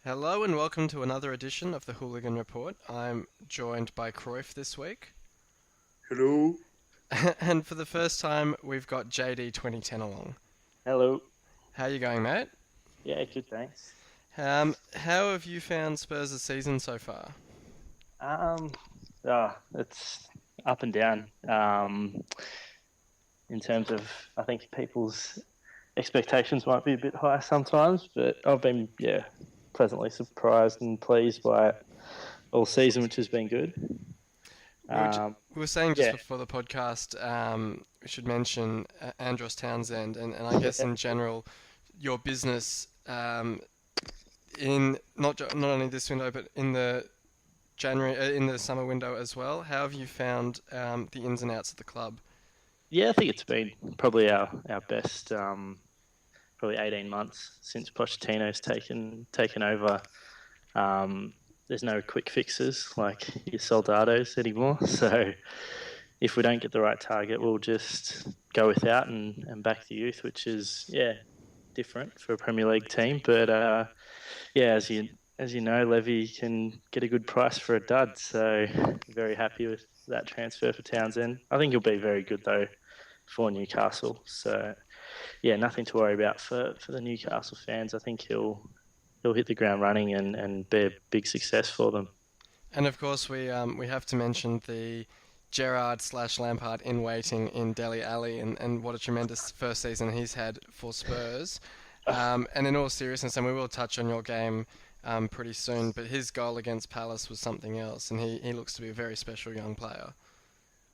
Hello and welcome to another edition of the Hooligan Report. I'm joined by Cruyff this week. Hello. And for the first time, we've got JD2010 along. Hello. How you going, mate? Yeah, good, thanks. How have you found Spurs' season so far? Um, it's up and down. In terms of, I think people's expectations might be a bit high sometimes, but I've been, pleasantly surprised and pleased by it all season, which has been good. We were, Um, we were saying just yeah, before the podcast, we should mention Andros Townsend, and I guess in general, your business in not only this window but in the in the summer window as well. How have you found the ins and outs of the club? yeah, I think it's been probably our best, probably 18 months since Pochettino's taken over. There's no quick fixes like your soldados anymore. So if we don't get the right target, we'll just go without and back the youth, which is different for a Premier League team. But as you know, Levy can get a good price for a dud. So very happy with that transfer for Townsend. I think he'll be very good though for Newcastle. So yeah, nothing to worry about for the Newcastle fans. I think he'll hit the ground running and be a big success for them. And of course, we have to mention the Gerrard slash Lampard in waiting in Dele Alli, and what a tremendous first season he's had for Spurs. And in all seriousness, and we will touch on your game pretty soon, but his goal against Palace was something else, and he looks to be a very special young player.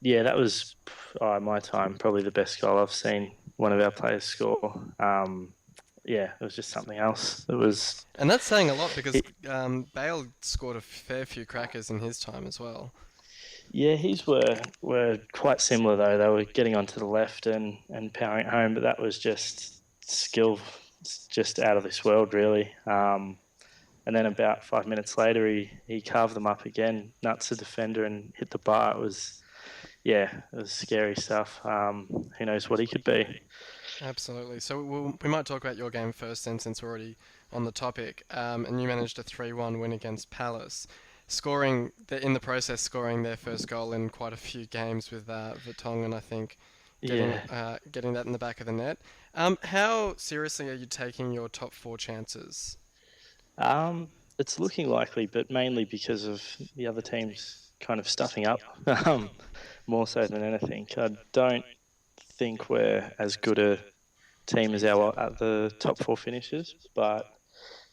Yeah, that was in my time probably the best goal I've seen one of our players score. Yeah, it was just something else. It was. And that's saying a lot because Bale scored a fair few crackers in his time as well. Yeah, his were quite similar though. They were getting onto the left and powering it home, but that was just skill, just out of this world, really. And then about 5 minutes later, he carved them up again, nuts the defender and hit the bar. It was scary stuff. Who knows what he could be? Absolutely. So we might talk about your game first, then, since we're already on the topic. And you managed a 3-1 win against Palace, in the process scoring their first goal in quite a few games with Vertonghen, I think, Yeah. getting that in the back of the net. How seriously are you taking your top four chances? It's looking likely, but mainly because of the other teams kind of stuffing up, more so than anything. I don't think we're as good a team as our at the top four finishes, but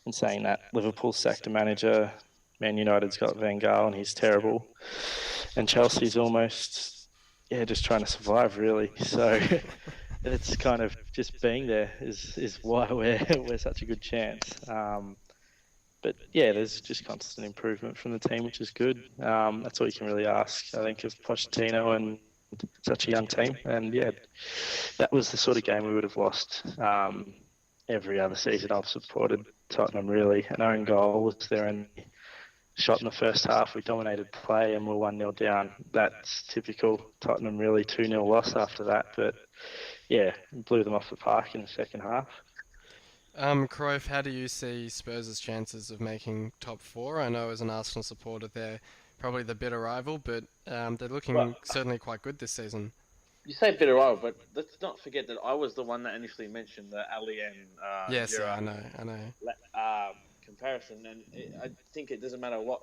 in saying that, Liverpool sacked a manager, Man United's got Van Gaal and he's terrible, and Chelsea's almost just trying to survive really. So it's kind of just being there is why we're such a good chance. But yeah, there's just constant improvement from the team, which is good. That's all you can really ask, I think, of Pochettino and such a young team. And yeah, that was the sort of game we would have lost every other season I've supported Tottenham, really. An own goal was their only shot in the first half. We dominated play and we're 1-0 down. That's typical Tottenham, really. 2-0 loss after that. But yeah, blew them off the park in the second half. Cruyff, how do you see Spurs' chances of making top four? I know as an Arsenal supporter they're probably the bitter rival, but they're Well, looking certainly quite good this season. you say bitter rival, but let's not forget that I was the one that initially mentioned the Ali and Yes, yeah, Gerrard I know. comparison, and I think it doesn't matter what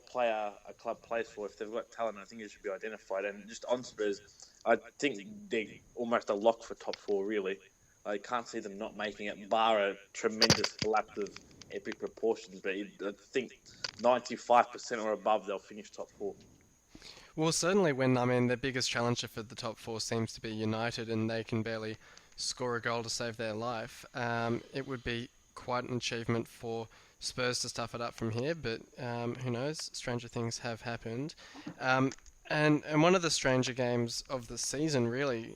player a club plays for. If they've got talent, I think it should be identified. And just on Spurs, I think they're almost a lock for top four. Really, I can't see them not making it, bar a tremendous collapse of epic proportions. But I think 95% or above, they'll finish top four. Well, certainly when their biggest challenger for the top four seems to be United, and they can barely score a goal to save their life. It would be quite an achievement for Spurs to stuff it up from here, but who knows? Stranger things have happened. And one of the stranger games of the season really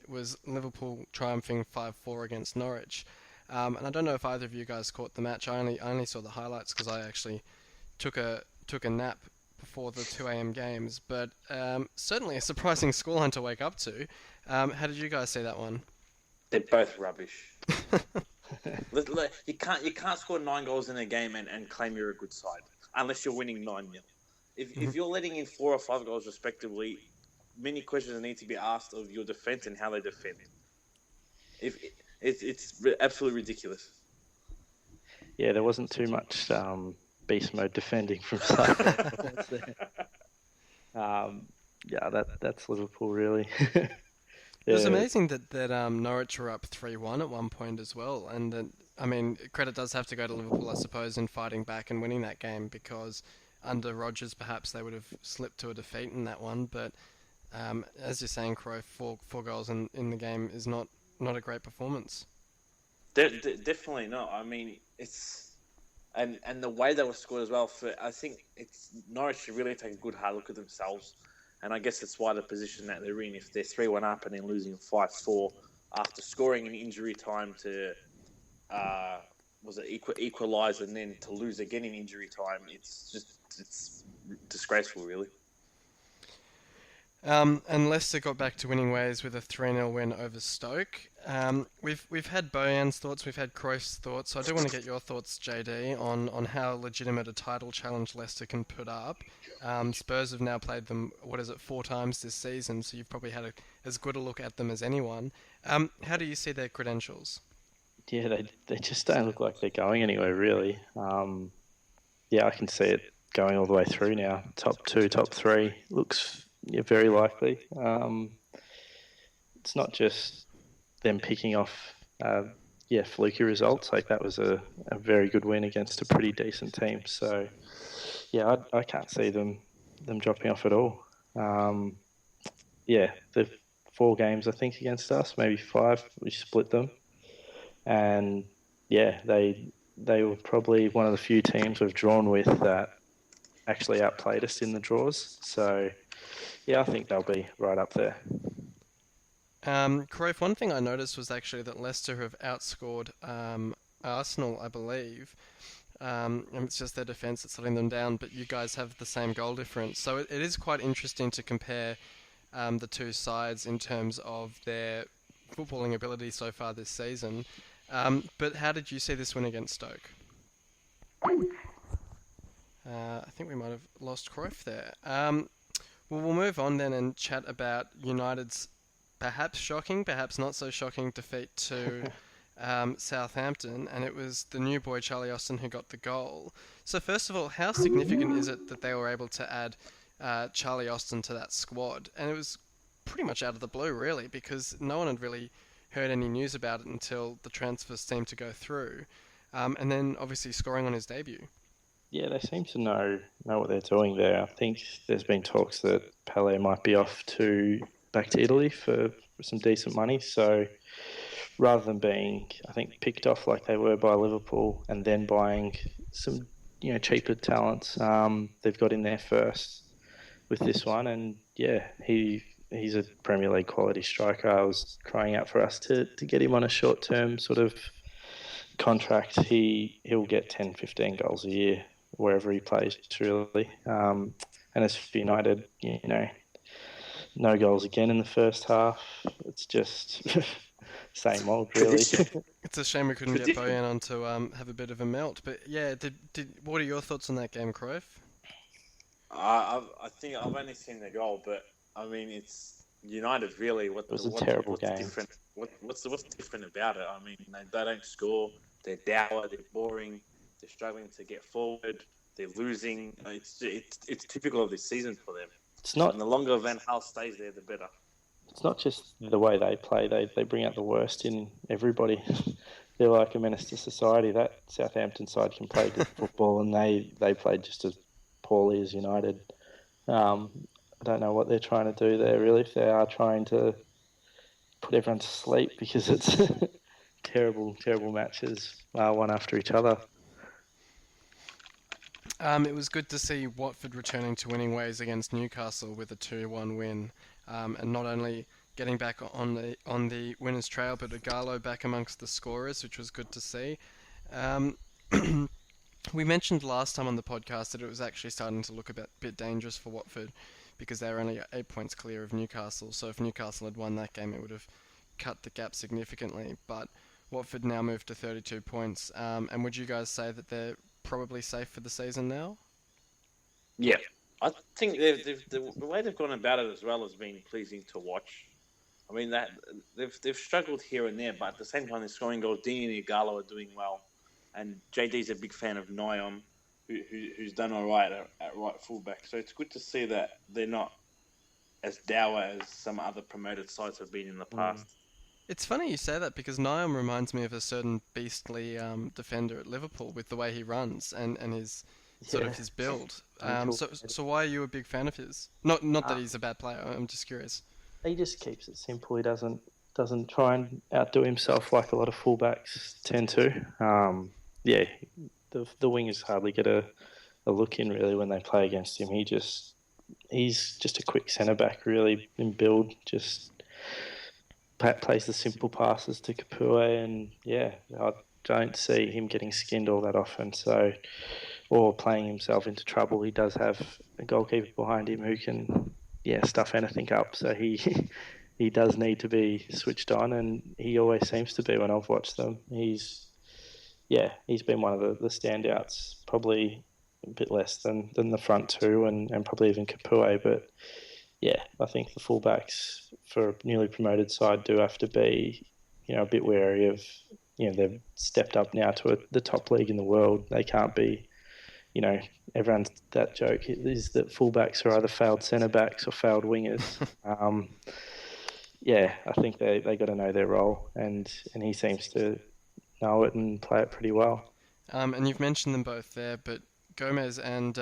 was Liverpool triumphing 5-4 against Norwich. And I don't know if either of you guys caught the match. I only saw the highlights because I actually took a nap before the 2 a.m. games, but certainly a surprising scoreline to wake up to. How did you guys see that one? They're both rubbish. You can't score 9 goals in a game and claim you're a good side unless you're winning 9-0. If you're letting in 4 or 5 goals respectively, many questions need to be asked of your defense and how they defend. If it's absolutely ridiculous. Yeah, there wasn't too much beast mode defending from Southampton. That's Liverpool really. It was amazing that Norwich were up 3-1 at one point as well, and that, I mean, credit does have to go to Liverpool, I suppose, in fighting back and winning that game, because under Rodgers perhaps they would have slipped to a defeat in that one. But as you're saying, Crow, four goals in the game is not a great performance. Definitely not. I mean, it's and the way they were scored as well. I think it's Norwich should really take a good hard look at themselves. And I guess that's why the position that they're in, if they're 3-1 up and then losing 5-4 after scoring in injury time to, equalise and then to lose again in injury time, it's disgraceful, really. And Leicester got back to winning ways with a 3-0 win over Stoke. We've had Bojan's thoughts, we've had Cruyff's thoughts, so I do want to get your thoughts, JD, on how legitimate a title challenge Leicester can put up. Spurs have now played them, 4 times this season, so you've probably had as good a look at them as anyone. How do you see their credentials? Yeah, they just don't look like they're going anywhere, really. I can see it going all the way through now. Top 2, top 3 looks very likely. It's not just them picking off fluky results. Like, that was a very good win against a pretty decent team. So I can't see them dropping off at all. The 4 games I think against us, maybe 5, we split them, and they were probably one of the few teams we've drawn with that actually outplayed us in the draws. So I think they'll be right up there. Cruyff, one thing I noticed was actually that Leicester have outscored Arsenal, I believe. And it's just their defence that's letting them down, but you guys have the same goal difference. So it is quite interesting to compare the two sides in terms of their footballing ability so far this season. But how did you see this win against Stoke? I think we might have lost Cruyff there. Well, we'll move on then and chat about United's perhaps shocking, perhaps not so shocking defeat to Southampton, and it was the new boy Charlie Austin who got the goal. So first of all, how significant is it that they were able to add Charlie Austin to that squad? And it was pretty much out of the blue, really, because no one had really heard any news about it until the transfers seemed to go through, and then obviously scoring on his debut. Yeah, they seem to know what they're doing there. I think there's been talks that Pele might be off back to Italy for some decent money. So rather than being, I think, picked off like they were by Liverpool and then buying some cheaper talents, they've got in there first with this one. And he's a Premier League quality striker. I was crying out for us to get him on a short-term sort of contract. He'll get 10, 15 goals a year wherever he plays, really. And as for United, no goals again in the first half. It's just same old, really. It's a shame we couldn't get Bojan on to have a bit of a melt. But yeah, what are your thoughts on that game, Cruyff? I think I've only seen the goal, but I mean, it's United really. It was a terrible game. Different? What's different about it? I mean, they don't score. They're dour. They're boring. They're struggling to get forward. They're losing. It's typical of this season for them. It's not. And the longer Van Gaal stays there, the better. It's not just the way they play. They bring out the worst in everybody. They're like a menace to society. That Southampton side can play good football, and they played just as poorly as United. I don't know what they're trying to do there, really, if they are trying to put everyone to sleep, because it's terrible matches, one after each other. It was good to see Watford returning to winning ways against Newcastle with a 2-1 win, and not only getting back on the winners' trail, but Igalo back amongst the scorers, which was good to see. We mentioned last time on the podcast that it was actually starting to look a bit dangerous for Watford, because they were only 8 points clear of Newcastle. So if Newcastle had won that game, it would have cut the gap significantly. But Watford now moved to 32 points. And would you guys say that they're probably safe for the season now? Yeah, I think the way they've gone about it as well has been pleasing to watch. I mean that they've struggled here and there, but at the same time they're scoring goals. Dini and Igalo are doing well, and JD's a big fan of Nyom, who's done all right at right fullback. So it's good to see that they're not as dour as some other promoted sides have been in the past. It's funny you say that because Niam reminds me of a certain beastly defender at Liverpool with the way he runs and his sort Yeah. of his build. Until- So why are you a big fan of his? Not that he's a bad player. I'm just curious. He just keeps it simple. He doesn't try and outdo himself like a lot of fullbacks tend to. Yeah, the wingers hardly get a look in really when they play against him. He's just a quick centre back really in build. Just plays the simple passes to Kapua, and yeah, I don't see him getting skinned all that often. So, or playing himself into trouble. He does have a goalkeeper behind him who can, stuff anything up. So he does need to be switched on, and he always seems to be when I've watched them. He's been one of the standouts, probably a bit less than the front two, and probably even Kapua. But yeah, I think the fullbacks for a newly promoted side do have to be, a bit wary of, they've stepped up now to the top league in the world. They can't be, everyone's that joke is that fullbacks are either failed centre backs or failed wingers. I think they got to know their role, and he seems to know it and play it pretty well. And you've mentioned them both there, but Gomez and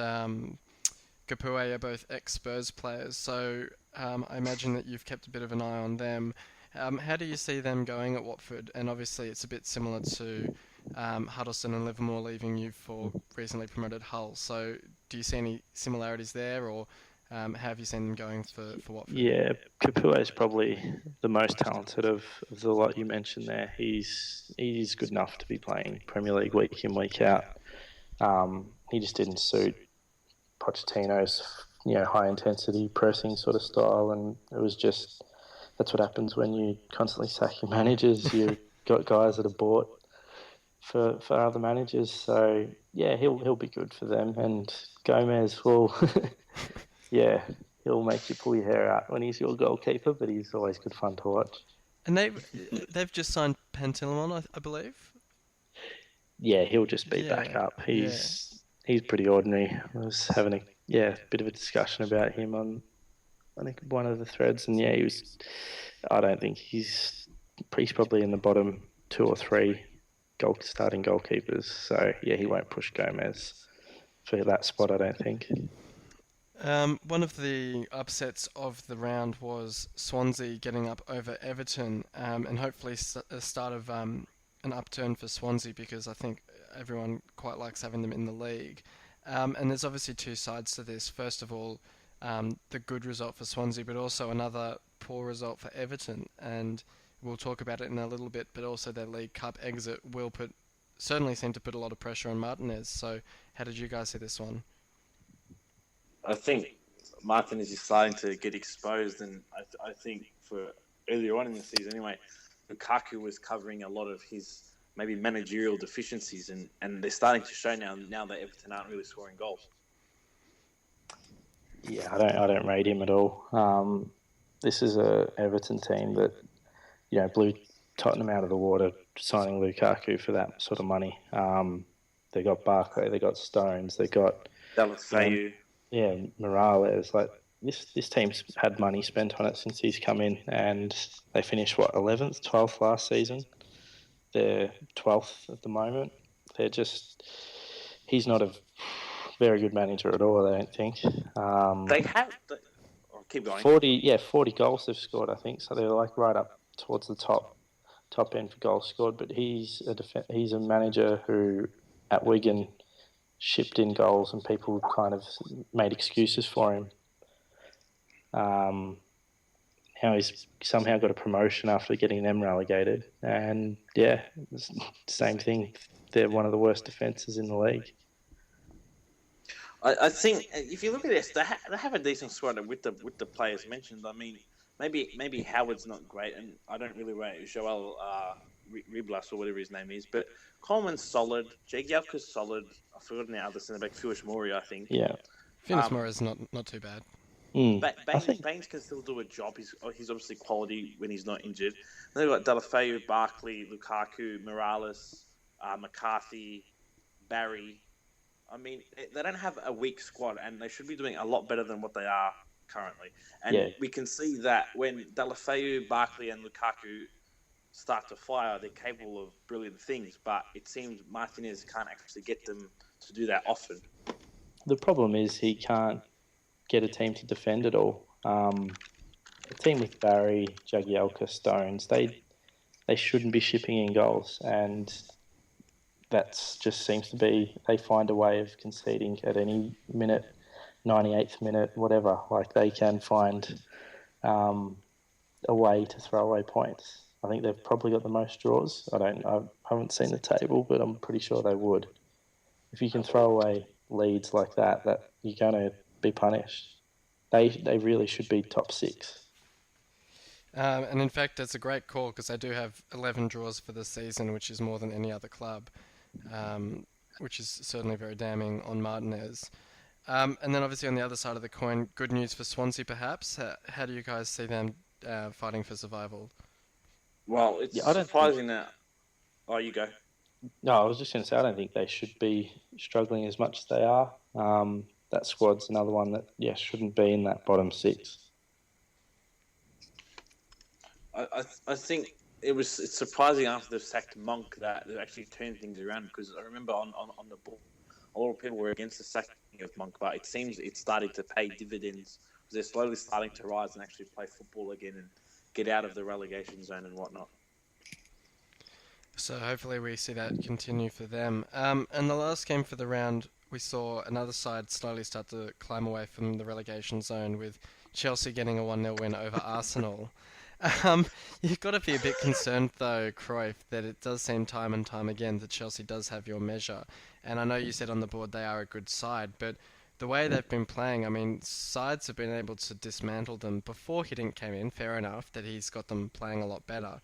Kapua are both ex-Spurs players, so I imagine that you've kept a bit of an eye on them. How do you see them going at Watford? And obviously it's a bit similar to Huddleston and Livermore leaving you for recently promoted Hull. So do you see any similarities there, or how have you seen them going for Watford? Yeah, Kapua is probably the most talented of the lot you mentioned there. He's good enough to be playing Premier League week in, week out. He just didn't suit Pochettino's high intensity pressing sort of style, and it was just that's what happens when you constantly sack your managers. You've got guys that are bought for other managers, so yeah, he'll be good for them. And Gomez will, he'll make you pull your hair out when he's your goalkeeper, but he's always good fun to watch. And they've just signed Pantilimon, I believe. Yeah, he'll just be back up. He's pretty ordinary. I was having a bit of a discussion about him on, I think, one of the threads, and he was. I don't think he's probably in the bottom 2 or 3 starting goalkeepers. So yeah, he won't push Gomez for that spot, I don't think. One of the upsets of the round was Swansea getting up over Everton, and hopefully a start of an upturn for Swansea, because I think everyone quite likes having them in the league. And there's obviously 2 sides to this. First of all, the good result for Swansea, but also another poor result for Everton. And we'll talk about it in a little bit, but also their League Cup exit will certainly seem to put a lot of pressure on Martinez. So how did you guys see this one? I think Martinez is starting to get exposed, and I think for earlier on in the season anyway, Lukaku was covering a lot of his maybe managerial deficiencies, and they're starting to show now that Everton aren't really scoring goals. Yeah, I don't rate him at all. This is a Everton team that blew Tottenham out of the water signing Lukaku for that sort of money. They got Barkley, they got Stones, they got Morales. Like this team's had money spent on it since he's come in, and they finished 11th, 12th last season. They're 12th at the moment. He's not a very good manager at all, I don't think. Keep going. 40 goals they've scored, I think. So they're like right up towards the top end for goals scored. But he's a manager who at Wigan shipped in goals, and people kind of made excuses for him. How he's somehow got a promotion after getting them relegated, and same thing. They're one of the worst defences in the league. I think if you look at this, they have a decent squad with the players mentioned. I mean, maybe Howard's not great, and I don't really rate Joel Riblas or whatever his name is. But Coleman's solid. Jagielka's solid. I've forgotten the other centre back, Fuish Mori, I think. Yeah. Finismore is not too bad. I think Baines can still do a job. He's obviously quality when he's not injured. And they've got Deulofeu, Barkley, Lukaku, Morales, McCarthy, Barry. I mean, they don't have a weak squad, and they should be doing a lot better than what they are currently. And we can see that when Deulofeu, Barkley, and Lukaku start to fire, they're capable of brilliant things. But it seems Martinez can't actually get them to do that often. the problem is he can't get a team to defend it all. A team with Barry, Jagielka, Stones, they shouldn't be shipping in goals, and that just seems to be, they find a way of conceding at any minute, 98th minute, whatever. Like, they can find a way to throw away points. I think they've probably got the most draws. I haven't seen the table, but I'm pretty sure they would. If you can throw away leads like that you're going to be punished. They really should be top 6. And in fact, it's a great call because they do have 11 draws for the season, which is more than any other club, which is certainly very damning on Martinez. And then obviously on the other side of the coin, good news for Swansea perhaps. How do you guys see them fighting for survival? Well, it's surprising that... Oh, you go. No, I was just going to say, I don't think they should be struggling as much as they are. That squad's another one that, shouldn't be in that bottom 6. I think it's surprising after they've sacked Monk that they've actually turned things around, because I remember on the ball, a lot of people were against the sacking of Monk, but it seems it's starting to pay dividends because they're slowly starting to rise and actually play football again and get out of the relegation zone and whatnot. So hopefully we see that continue for them. And the last game for the round, we saw another side slowly start to climb away from the relegation zone with Chelsea getting a 1-0 win over Arsenal. You've got to be a bit concerned though, Cruyff, that it does seem time and time again that Chelsea does have your measure. And I know you said on the board they are a good side, but the way they've been playing, I mean, sides have been able to dismantle them. Before Hiddink came in, fair enough that he's got them playing a lot better.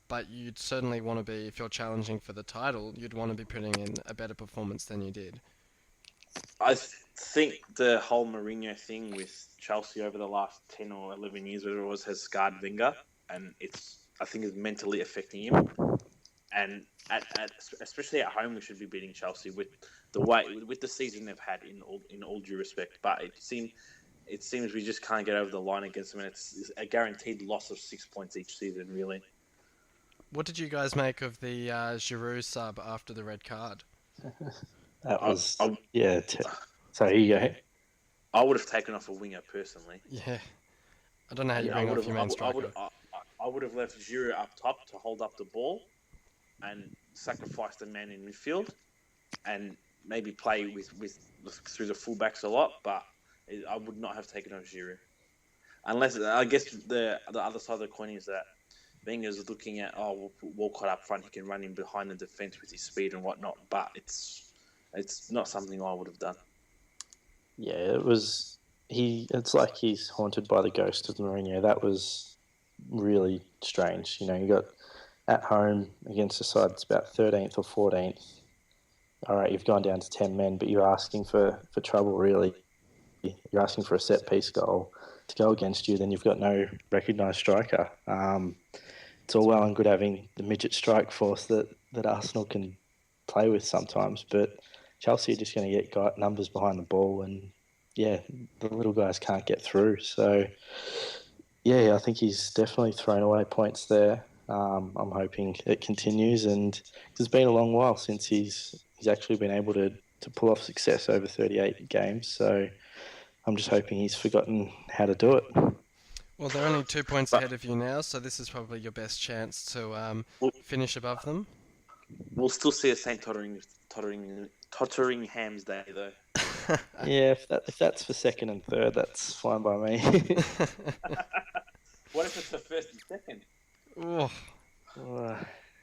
But you'd certainly want to be, if you're challenging for the title, you'd want to be putting in a better performance than you did. I think the whole Mourinho thing with Chelsea over the last 10 or 11 years, whatever it was, has scarred Wenger, and I think it's mentally affecting him. And especially at home, we should be beating Chelsea with the season they've had in all due respect. But it seems we just can't get over the line against them, and it's a guaranteed loss of 6 points each season, really. What did you guys make of the Giroud sub after the red card? That was, so here you go. I would have taken off a winger personally. Yeah. I don't know how you bring off your main striker. I would have left Giroud up top to hold up the ball and sacrifice the man in midfield and maybe play with through the fullbacks a lot, but I would not have taken off Giroud. Unless, I guess the other side of the coin is that Wenger's looking at, we'll put Walcott up front, he can run in behind the defence with his speed and whatnot, but it's not something I would have done. Yeah, it's like he's haunted by the ghost of Mourinho. That was really strange. You got at home against a side that's about 13th or 14th. All right, you've gone down to 10 men, but you're asking for trouble, really. You're asking for a set-piece goal to go against you, then you've got no recognised striker. It's all well and good having the midget strike force that Arsenal can play with sometimes, but Chelsea are just going to get numbers behind the ball, and the little guys can't get through. So, I think he's definitely thrown away points there. I'm hoping it continues, and it's been a long while since he's actually been able to pull off success over 38 games. So I'm just hoping he's forgotten how to do it. Well, they're only 2 points ahead of you now, so this is probably your best chance to finish above them. We'll still see a St. Totteringham's Day, though. Yeah, if that's for second and third, that's fine by me. What if it's for first and second? Oh.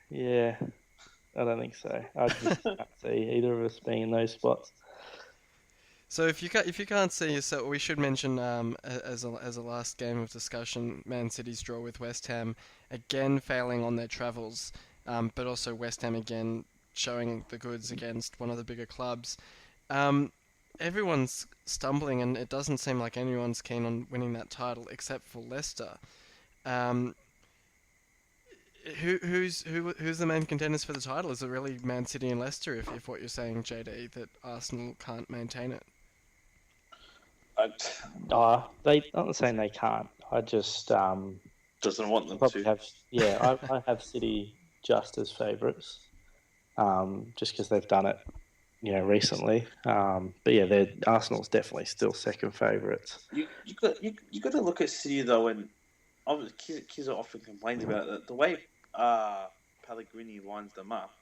Yeah, I don't think so. I just can't see either of us being in those spots. So if you can't see yourself, we should mention as a last game of discussion, Man City's draw with West Ham, again failing on their travels, but also West Ham again showing the goods against one of the bigger clubs. Um, Everyone's stumbling, and it doesn't seem like anyone's keen on winning that title except for Leicester. Um, who's the main contenders for the title? Is it really Man City and Leicester? If what you're saying, JD, that Arsenal can't maintain it. I I'm not saying they can't. I just doesn't want them probably to. have I have City just as favourites, just because they've done it, recently. But yeah, Arsenal's definitely still second favourites. You got to look at City though, and obviously Kiz often complains about it. The way Pellegrini lines them up,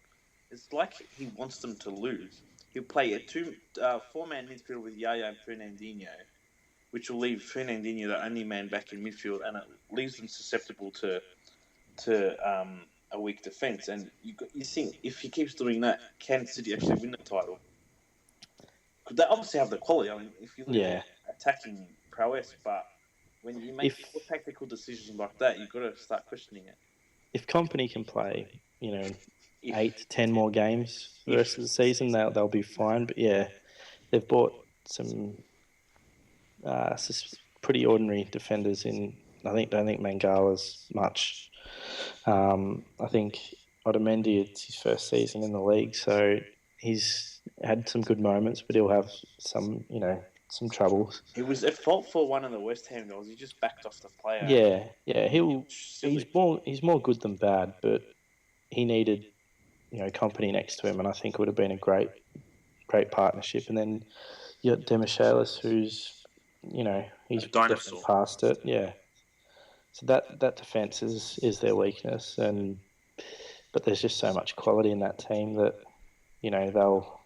it's like he wants them to lose. He'll play a four-man midfield with Yaya and Fernandinho, which will leave Fernandinho the only man back in midfield, and it leaves them susceptible to a weak defence. And you think if he keeps doing that, can City actually win the title? Because they obviously have the quality. I mean, if you look at attacking prowess, but when you make tactical decisions like that, you've got to start questioning it. If Company can play, 8 to 10 more games for the rest of the season, they'll be fine. But yeah, they've bought some pretty ordinary defenders in. I don't think Mangala's much. I think Otamendi, it's his first season in the league, so he's had some good moments, but he'll have some troubles. It was at fault for one of the West Ham goals. He just backed off the player. Yeah. He's more good than bad, but he needed Company next to him, and I think it would have been a great partnership. And then you got Demichelis, who's he's definitely past it. Yeah. So that defense is their weakness, but there's just so much quality in that team that they'll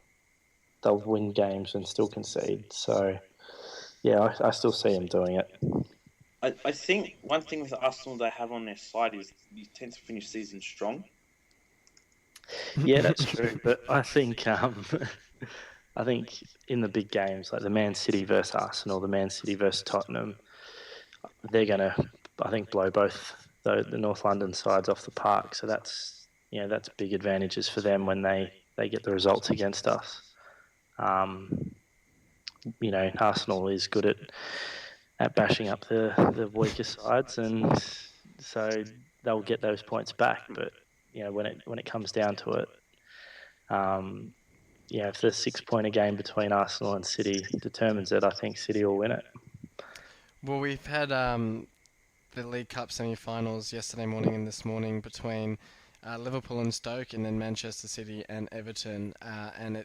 win games and still concede. So yeah, I still see them doing it. I think one thing with Arsenal they have on their side is you tend to finish season strong. Yeah, that's true. But I think in the big games like the Man City versus Arsenal, the Man City versus Tottenham, they're gonna blow both the North London sides off the park. So that's big advantages for them when they get the results against us. Arsenal is good at bashing up the weaker sides, and so they'll get those points back. But when it comes down to it, if the 6 point a game between Arsenal and City determines it, I think City will win it. Well, we've had the League Cup semi-finals yesterday morning and this morning between Liverpool and Stoke, and then Manchester City and Everton. And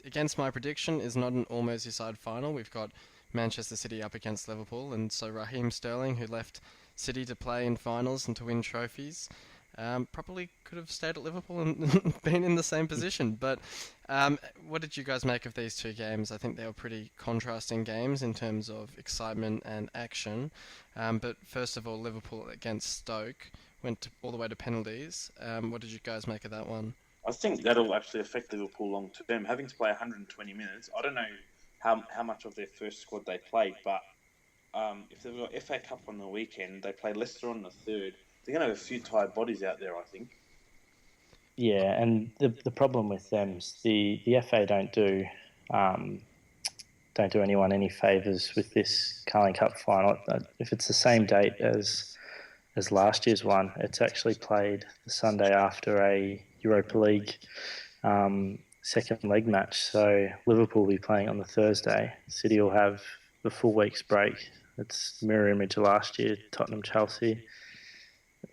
against my prediction, is not an all Merseyside final. We've got Manchester City up against Liverpool, and so Raheem Sterling, who left City to play in finals and to win trophies, probably could have stayed at Liverpool and been in the same position. But what did you guys make of these two games? I think they were pretty contrasting games in terms of excitement and action. But first of all, Liverpool against Stoke went all the way to penalties. What did you guys make of that one? I think that'll actually affect Liverpool long term. Having to play 120 minutes, I don't know how much of their first squad they played, but if they've got FA Cup on the weekend, they play Leicester on the third. They're going to have a few tired bodies out there, I think. Yeah, and the problem with them is the FA don't do anyone any favours with this Carling Cup final. If it's the same date as last year's one, it's actually played the Sunday after a Europa League second leg match. So Liverpool will be playing on the Thursday. City will have the full week's break. It's mirror image of last year, Tottenham, Chelsea.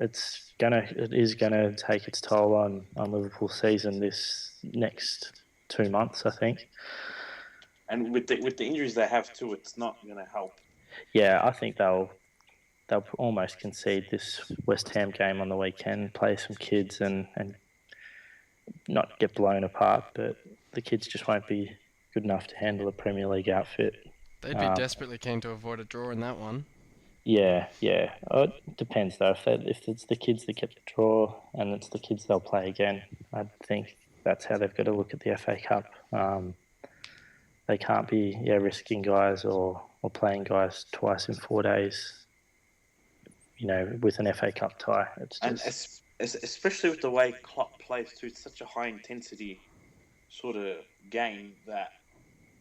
It is gonna take its toll on Liverpool's season this next 2 months, I think. And with the injuries they have too, it's not going to help. Yeah, I think they'll almost concede this West Ham game on the weekend, play some kids and not get blown apart. But the kids just won't be good enough to handle a Premier League outfit. They'd be desperately keen to avoid a draw in that one. Yeah. It depends though. If it's the kids that get the draw and it's the kids they'll play again, I think that's how they've got to look at the FA Cup. they can't be risking guys or playing guys twice in 4 days. With an FA Cup tie, it's just especially with the way Klopp plays too, it's such a high intensity sort of game that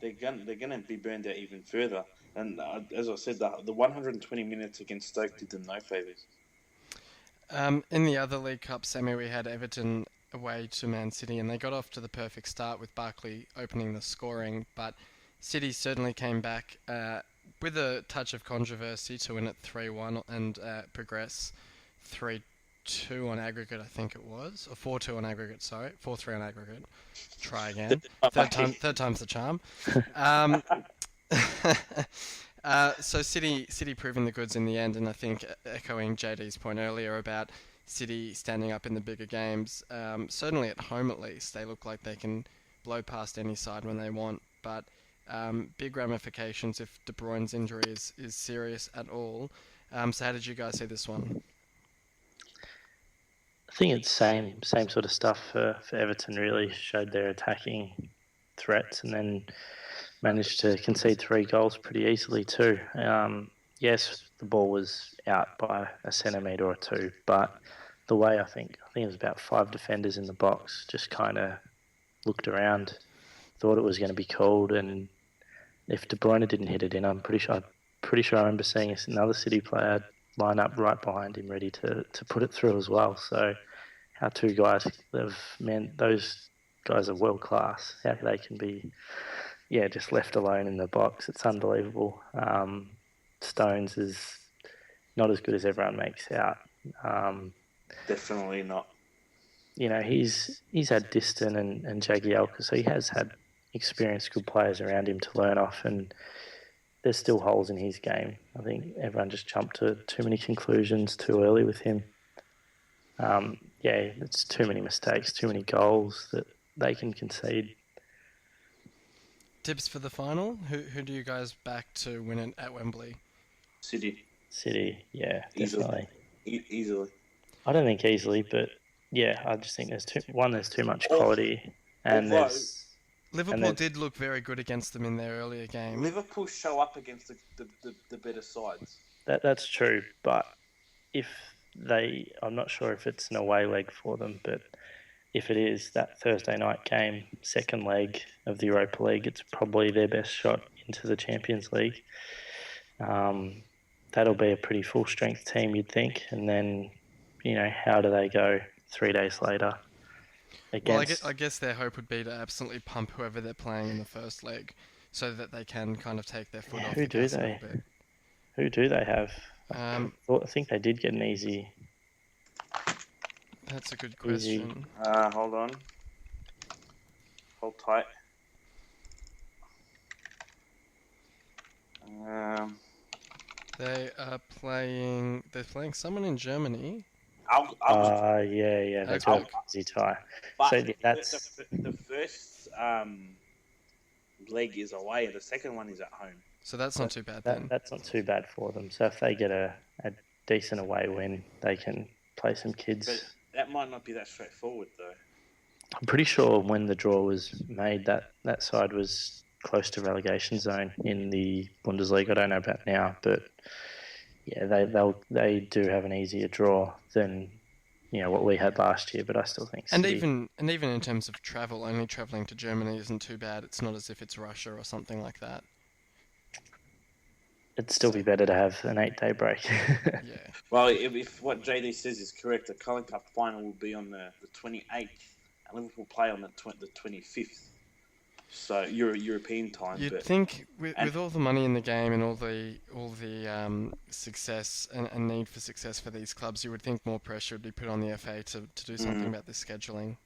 they're gonna be burned out even further. And as I said, the 120 minutes against Stoke did them no favours. In the other League Cup semi, we had Everton away to Man City, and they got off to the perfect start with Barkley opening the scoring, but City certainly came back with a touch of controversy to win it 3-1 and progress 3-2 on aggregate, I think it was, or 4-2 on aggregate. Sorry, 4-3 on aggregate. Try again. Third time's the charm. So City proving the goods in the end, and I think echoing JD's point earlier about City standing up in the bigger games, certainly at home at least, they look like they can blow past any side when they want, but big ramifications if De Bruyne's injury is serious at all. So how did you guys see this one? I think it's same sort of stuff for Everton. Really showed their attacking threats and then managed to concede 3 goals pretty easily too. Yes, the ball was out by a centimetre or two, but the way I think it was about 5 defenders in the box just kind of looked around, thought it was going to be called, and if De Bruyne didn't hit it in, I'm pretty sure I remember seeing another City player line up right behind him ready to put it through as well. So our 2 guys, those guys are world class. How they can be just left alone in the box, it's unbelievable. Stones is not as good as everyone makes out. Definitely not. He's had Diston and Jagielka, so he has had experienced good players around him to learn off, and there's still holes in his game. I think everyone just jumped to too many conclusions too early with him. It's too many mistakes, too many goals that they can concede. Tips for the final? Who do you guys back to win it at Wembley? City, yeah, definitely. Easily. I don't think easily, but I just think there's too much quality, and Liverpool did look very good against them in their earlier game. Liverpool show up against the better sides. That's true, but I'm not sure if it's an away leg for them, but if it is that Thursday night game, second leg of the Europa League, it's probably their best shot into the Champions League. That'll be a pretty full strength team, you'd think, and then how do they go 3 days later? Well, I guess their hope would be to absolutely pump whoever they're playing in the first leg, so that they can kind of take their foot off the gas a little bit. Who do they have? I think they did get an easy. That's a good question. Hold on. Hold tight. They're playing someone in Germany. That's an easy tie. But so that's the first leg is away, the second one is at home. So that's not too bad then. That's not too bad for them. So if they get a decent away win, they can play some kids. But that might not be that straightforward, though. I'm pretty sure when the draw was made, that side was close to relegation zone in the Bundesliga. I don't know about now, but they do have an easier draw than what we had last year. But I still think City... and even in terms of travel, only travelling to Germany isn't too bad. It's not as if it's Russia or something like that. It'd still be better to have an 8-day break. Yeah. Well, if what JD says is correct, the Cullen Cup final will be on the 28th, and Liverpool play on the 25th. So European time. You'd think with all the money in the game and all the success and need for success for these clubs, you would think more pressure would be put on the FA to do something about this scheduling.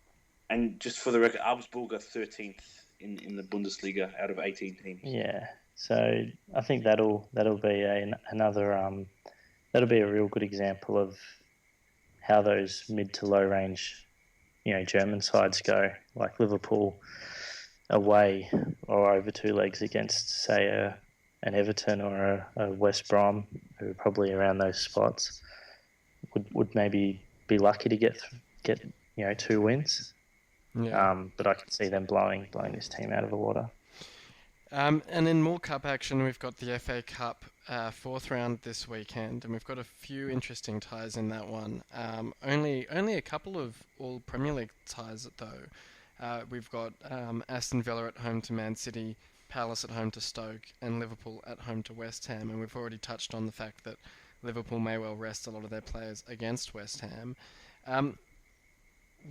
And just for the record, Augsburg are 13th in the Bundesliga out of 18 teams. Yeah. So I think that'll be another that'll be a real good example of how those mid to low range, German sides go. Like Liverpool away or over 2 legs against, say, an Everton or a West Brom, who are probably around those spots, would maybe be lucky to get 2 wins. Yeah. But I can see them blowing this team out of the water. And in more cup action, we've got the FA Cup fourth round this weekend, and we've got a few interesting ties in that one. Only a couple of all Premier League ties though. We've got Aston Villa at home to Man City, Palace at home to Stoke, and Liverpool at home to West Ham. And we've already touched on the fact that Liverpool may well rest a lot of their players against West Ham. Um,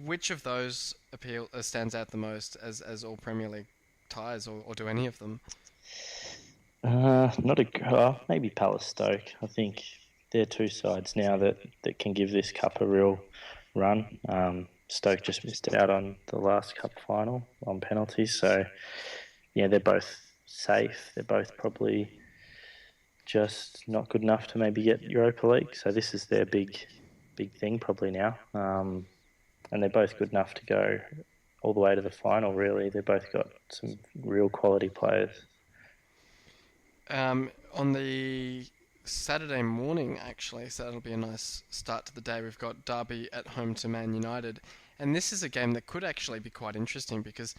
which of those stands out the most as all Premier League ties, or do any of them? Not a maybe Palace Stoke. I think they're two sides now that can give this cup a real run. Stoke just missed out on the last cup final on penalties, so yeah, they're both safe. They're both probably just not good enough to maybe get Europa League. So this is their big thing probably now. And they're both good enough to go all the way to the final, really. They've both got some real quality players. On the Saturday morning, actually, so that'll be a nice start to the day. We've got Derby at home to Man United. And this is a game that could actually be quite interesting because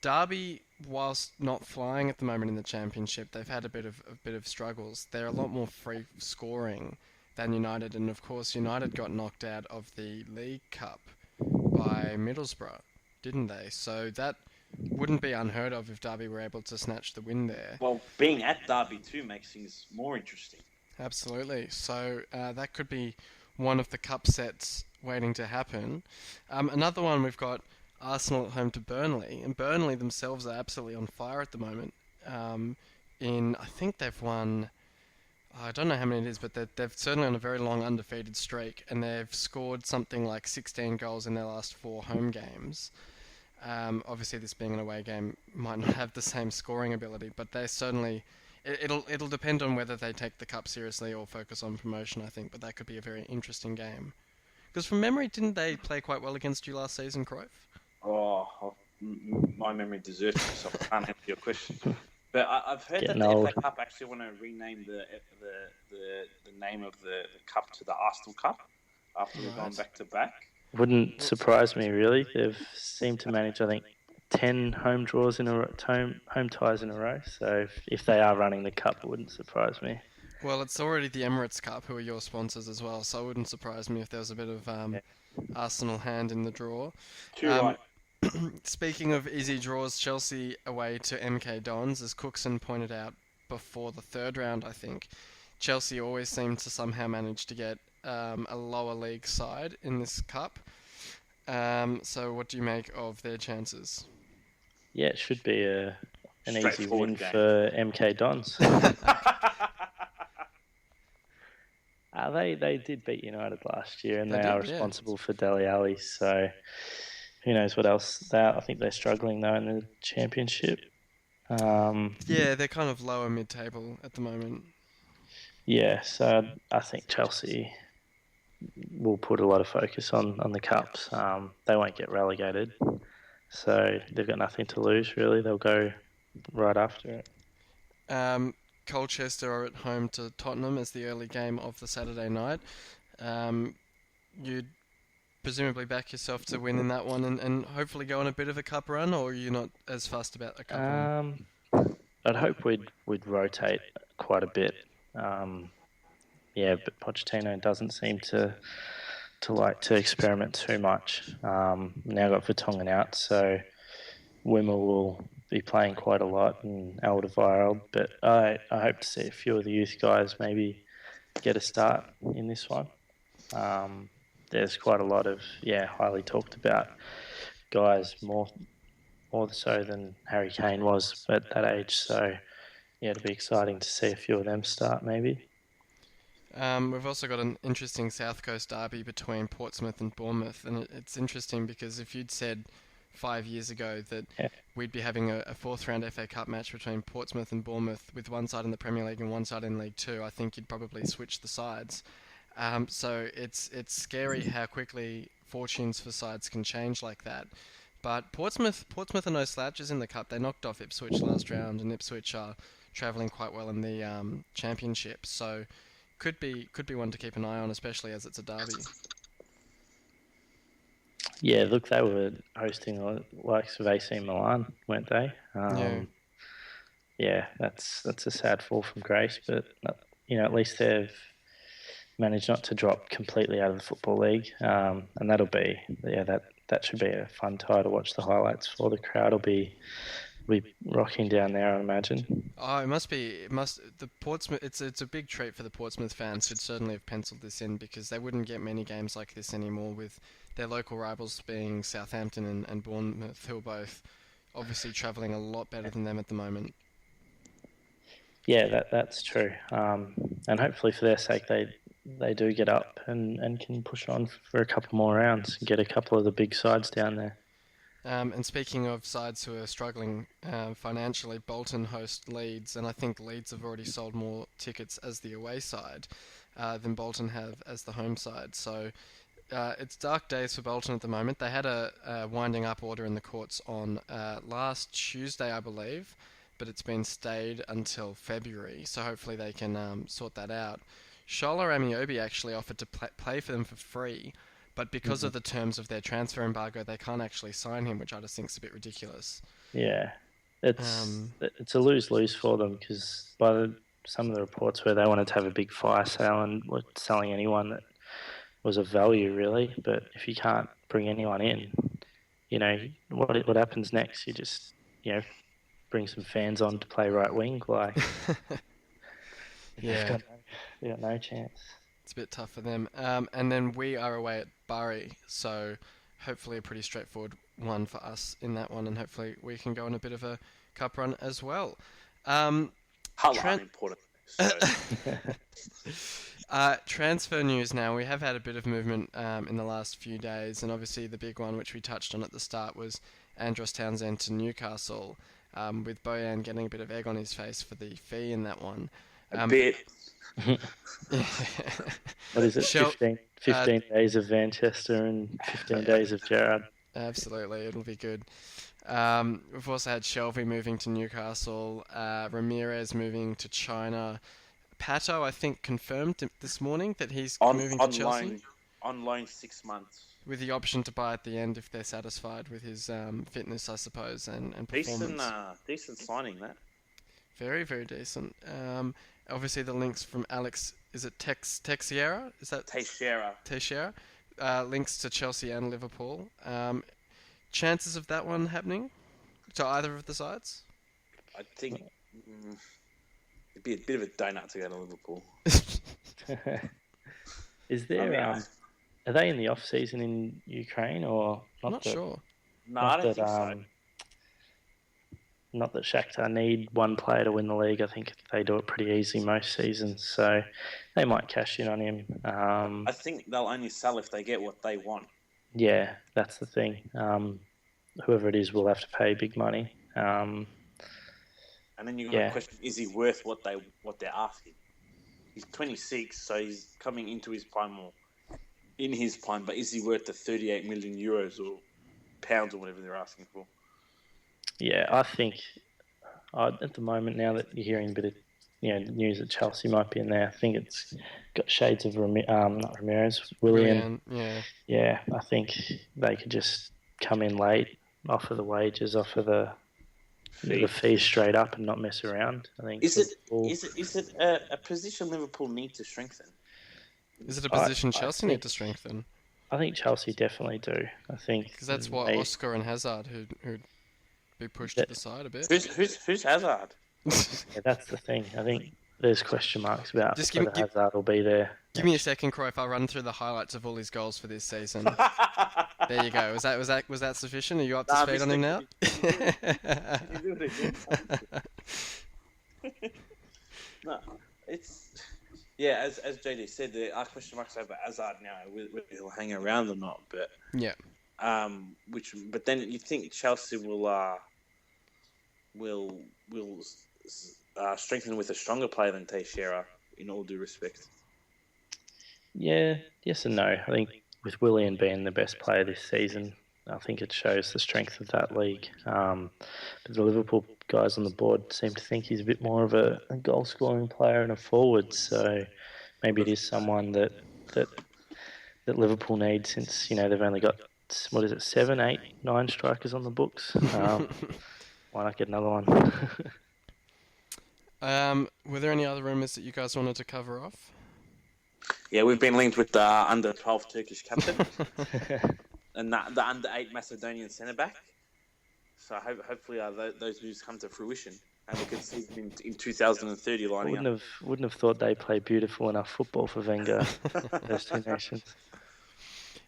Derby, whilst not flying at the moment in the Championship, they've had a bit of struggles. They're a lot more free scoring than United, and of course United got knocked out of the League Cup by Middlesbrough, didn't they? So that wouldn't be unheard of if Derby were able to snatch the win there. Well, being at Derby too makes things more interesting. Absolutely. So that could be one of the cup sets waiting to happen. Another one, we've got Arsenal at home to Burnley, and Burnley themselves are absolutely on fire at the moment. I think they've won, I don't know how many it is, but they've certainly on a very long undefeated streak, and they've scored something like 16 goals in their last 4 home games. Obviously, this being an away game might not have the same scoring ability, but they certainly. It'll depend on whether they take the cup seriously or focus on promotion, I think. But that could be a very interesting game. Because from memory, didn't they play quite well against you last season, Cruyff? My memory deserts me, so I can't answer your question. But I've heard that Getting the FA Cup actually want to rename the name of the cup to the Arsenal Cup after they've gone back to back. Wouldn't surprise me, really. They've seemed to manage, I think, 10 home draws in a home ties in a row. So if they are running the cup, it wouldn't surprise me. Well, it's already the Emirates Cup, who are your sponsors as well, so it wouldn't surprise me if there was a bit of Arsenal hand in the draw. Too right. Speaking of easy draws, Chelsea away to MK Dons, as Cookson pointed out before the third round, I think. Chelsea always seem to somehow manage to get a lower league side in this cup. So what do you make of their chances? Yeah, it should be an easy win for MK Dons. They did beat United last year, and they are responsible for Dele Alli. So who knows what else? I think they're struggling though in the Championship. Yeah, they're kind of lower mid-table at the moment. Yeah, so I think Chelsea will put a lot of focus on the cups. They won't get relegated, so they've got nothing to lose really. They'll go right after it. Colchester are at home to Tottenham as the early game of the Saturday night. You'd presumably back yourself to win in that one and hopefully go on a bit of a cup run, or are you not as fussed about a cup run? I'd hope we'd rotate quite a bit. But Pochettino doesn't seem to like to experiment too much. Now got Vertonghen out, so Wimmer will be playing quite a lot and Alderweireld, but I hope to see a few of the youth guys maybe get a start in this one. There's quite a lot of highly talked about guys, more so than Harry Kane was at that age, so it'll be exciting to see a few of them start maybe. We've also got an interesting South Coast derby between Portsmouth and Bournemouth, and it's interesting because if you'd said 5 years ago that we'd be having a fourth round FA Cup match between Portsmouth and Bournemouth with one side in the Premier League and one side in League Two, I think you'd probably switch the sides. So it's scary how quickly fortunes for sides can change like that. But Portsmouth are no slouches in the cup. They knocked off Ipswich last round, and Ipswich are travelling quite well in the Championship. So could be one to keep an eye on, especially as it's a derby. Yeah, look, they were hosting the likes of AC Milan, weren't they? yeah, that's a sad fall from grace. But at least they've managed not to drop completely out of the Football League, and that should be a fun tie to watch the highlights for. The crowd will be rocking down there, I imagine. Oh, it must be. The Portsmouth. It's a big treat for the Portsmouth fans. Should certainly have penciled this in because they wouldn't get many games like this anymore. With their local rivals being Southampton and Bournemouth, who are both obviously travelling a lot better than them at the moment. Yeah, that's true. And hopefully for their sake, they do get up and can push on for a couple more rounds and get a couple of the big sides down there. And speaking of sides who are struggling financially, Bolton host Leeds, and I think Leeds have already sold more tickets as the away side than Bolton have as the home side. So it's dark days for Bolton at the moment. They had a winding up order in the courts on last Tuesday, I believe, but it's been stayed until February. So hopefully they can sort that out. Shola Amiobi actually offered to play for them for free. But because of the terms of their transfer embargo, they can't actually sign him, which I just think is a bit ridiculous. Yeah, it's a lose-lose for them because some of the reports where they wanted to have a big fire sale and were selling anyone that was of value, really. But if you can't bring anyone in, what happens next? You just bring some fans on to play right wing, like Yeah, they got no chance. it's a bit tough for them. And then we are away at Bury, so hopefully a pretty straightforward one for us in that one, and hopefully we can go on a bit of a cup run as well. Important. So. Transfer news now. We have had a bit of movement in the last few days, and obviously the big one, which we touched on at the start, was Andros Townsend to Newcastle, with Bojan getting a bit of egg on his face for the fee in that one. A bit. What is it? 15 days of Manchester and 15 days of Gerrard. Absolutely, it'll be good. We've also had Shelby moving to Newcastle, Ramirez moving to China. Pato, I think, confirmed this morning that he's moving to Chelsea. On loan 6 months. With the option to buy at the end if they're satisfied with his fitness, I suppose, and performance. Decent signing, that. Very, very decent. Obviously, the links from Alex, is it Teixeira? Is that Teixeira? Links to Chelsea and Liverpool. Chances of that one happening to either of the sides? I think it'd be a bit of a donut to go to Liverpool. Is there? Are they in the off season in Ukraine or not? I'm not sure. No, I don't think so. Not that Shakhtar need one player to win the league. I think they do it pretty easy most seasons, so they might cash in on him. I think they'll only sell if they get what they want. Yeah, that's the thing. Whoever it is will have to pay big money. And then you've got to question: is he worth what they're asking? He's 26, so he's coming into his prime or in his prime. But is he worth the 38 million euros or pounds or whatever they're asking for? Yeah, I think at the moment, now that you're hearing a bit of news that Chelsea might be in there, I think it's got shades of not Ramirez, Willian. Yeah, I think they could just come in late, offer the wages, offer the fee straight up, and not mess around. I think. Is it a position Liverpool need to strengthen? Is it a position Chelsea need to strengthen? I think Chelsea definitely do. I think because that's what Oscar and Hazard who'd be pushed to the side a bit. Who's Hazard? Yeah, that's the thing. I think there's question marks about whether Hazard will be there. Give me a second, Croif. I'll run through the highlights of all his goals for this season. There you go. Was that sufficient? Are you up to speed on him now? No, it's as JD said, there are question marks over Hazard now, whether he'll hang around or not. But yeah, but then you think Chelsea will strengthen with a stronger player than Teixeira, in all due respect. Yeah, yes and no. I think with Willian being the best player this season, I think it shows the strength of that league. But the Liverpool guys on the board seem to think he's a bit more of a goal-scoring player and a forward. So maybe it is someone that Liverpool needs, since they've only got 7, 8, 9 strikers on the books. Why not get another one? Were there any other rumours that you guys wanted to cover off? Yeah, we've been linked with the under 12 Turkish captain and the under 8 Macedonian centre back. So hopefully those news come to fruition, and we could see him in 2030 lining up. Wouldn't have thought they play beautiful enough football for Wenger. Those two nations.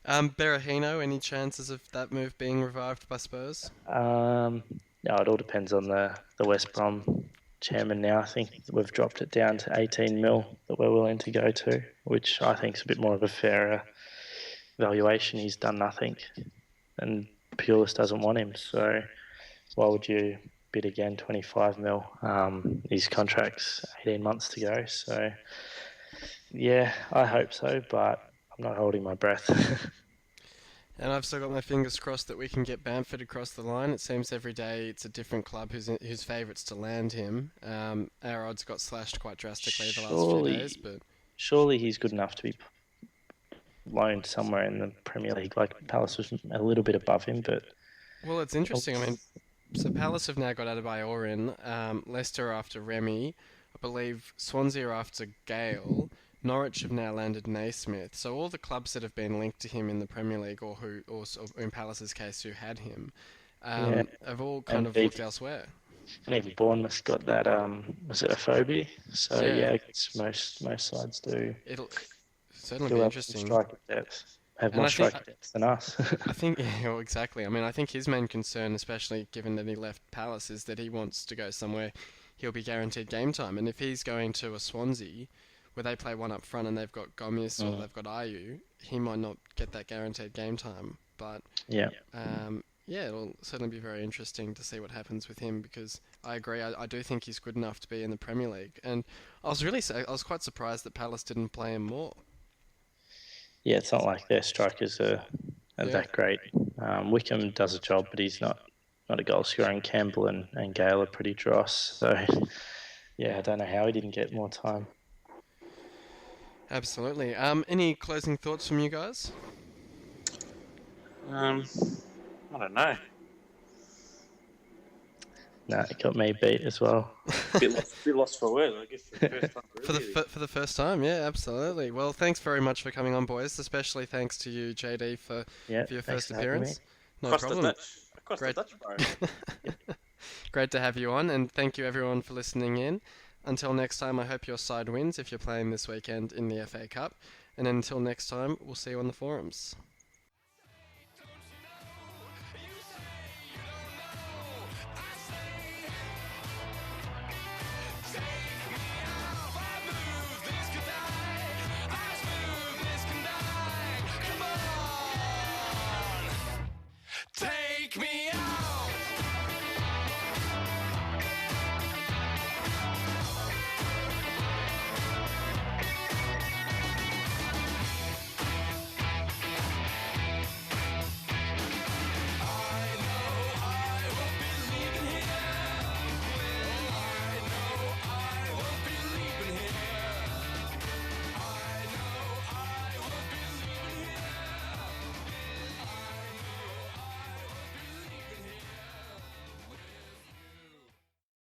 Berahino, any chances of that move being revived by Spurs? No, it all depends on the West Brom chairman now. I think we've dropped it down to 18 mil that we're willing to go to, which I think is a bit more of a fairer valuation. He's done nothing, and Pulis doesn't want him. So why would you bid again 25 mil? His contract's 18 months to go. So yeah, I hope so, but I'm not holding my breath. And I've still got my fingers crossed that we can get Bamford across the line. It seems every day it's a different club who's favourites to land him. Our odds got slashed quite drastically the last few days, but surely he's good enough to be loaned somewhere in the Premier League. Like Palace was a little bit above him, but well, it's interesting. I mean, so Palace have now got Adebayor in, Leicester after Remy, I believe Swansea are after Gale. Norwich have now landed Naismith. So all the clubs that have been linked to him in the Premier League, or in Palace's case, who had him, have all kind of looked elsewhere. And even Bournemouth got that, was it a phobia? So yeah, most sides do. It'll certainly be interesting. Have more striker depth than us. I think, yeah, well, exactly. I mean, I think his main concern, especially given that he left Palace, is that he wants to go somewhere he'll be guaranteed game time. And if he's going to a Swansea, where they play one up front and they've got Gomes or they've got Ayew, he might not get that guaranteed game time. But it'll certainly be very interesting to see what happens with him, because I agree. I do think he's good enough to be in the Premier League, and I was quite surprised that Palace didn't play him more. Yeah, it's not like their strikers are that great. Wickham does a job, but he's not a goal scorer. And Campbell and Gale are pretty dross. So yeah, I don't know how he didn't get more time. Absolutely. Any closing thoughts from you guys? I don't know. No, it got me beat as well. bit lost for words, I guess, for the first time. For the first time, yeah, absolutely. Well, thanks very much for coming on, boys. Especially thanks to you, JD, for your first appearance. No problem. Great. The Dutch, bro. Great to have you on, and thank you everyone for listening in. Until next time, I hope your side wins if you're playing this weekend in the FA Cup. And until next time, we'll see you on the forums.